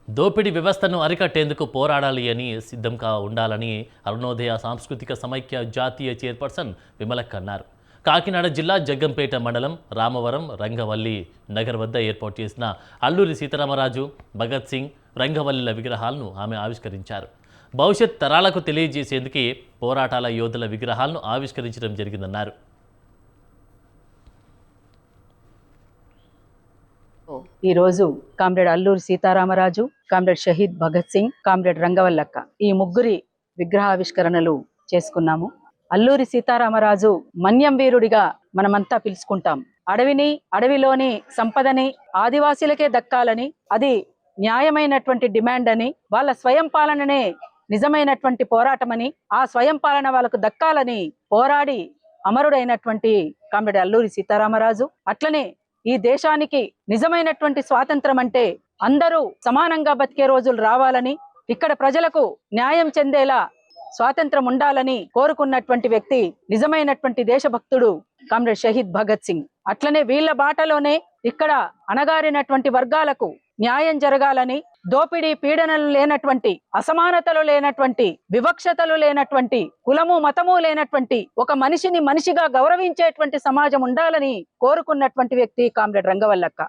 దోపిడీ వ్యవస్థను అరికట్టేందుకు పోరాడాలి అని సిద్ధంగా ఉండాలని అరుణోదయ సాంస్కృతిక సమైక్య జాతీయ చైర్పర్సన్ విమలక్క అన్నారు. కాకినాడ జిల్లా జగ్గంపేట మండలం రామవరం రంగవల్లి నగర్ వద్ద ఏర్పాటు చేసిన అల్లూరి సీతారామరాజు, భగత్ సింగ్, రంగవల్లిల విగ్రహాలను ఆమె ఆవిష్కరించారు. భవిష్యత్ తరాలకు తెలియజేసేందుకే పోరాటాల యోధుల విగ్రహాలను ఆవిష్కరించడం జరిగిందన్నారు. ఈరోజు comrade Alluri Sitaramaraju, comrade Shaheed Bhagat Singh, comrade రంగవల్లక్క ఈ ముగ్గురి విగ్రహావిష్కరణలు చేసుకున్నాము. అల్లూరి సీతారామరాజు మన్యం వీరుడిగా మనమంతా పిలుచుకుంటాం. అడవిలోని సంపదని ఆదివాసీలకే దక్కాలని, అది న్యాయమైనటువంటి డిమాండ్ అని, వాళ్ళ స్వయం పాలననే నిజమైనటువంటి పోరాటమని, ఆ స్వయం పాలన వాళ్ళకు దక్కాలని పోరాడి అమరుడైనటువంటి కామ్రేడ్ అల్లూరి సీతారామరాజు. అట్లనే ఈ దేశానికి నిజమైనటువంటి స్వాతంత్రం అంటే అందరూ సమానంగా బతికే రోజులు రావాలని, ఇక్కడ ప్రజలకు న్యాయం చెందేలా స్వాతంత్రం ఉండాలని కోరుకున్నటువంటి వ్యక్తి నిజమైనటువంటి దేశభక్తుడు కామ్రేడ్ షహీద్ భగత్ సింగ్. అట్లనే వీళ్ళ బాటలోనే ఇక్కడ అణగారినటువంటి వర్గాలకు న్యాయం జరగాలని, దోపిడీ పీడనలు లేనటువంటి, అసమానతలు లేనటువంటి, వివక్షతలు లేనటువంటి, కులము మతము లేనటువంటి ఒక మనిషిని మనిషిగా గౌరవించేటువంటి సమాజం ఉండాలని కోరుకున్నటువంటి వ్యక్తి కామ్రేడ్ రంగవల్లక్క.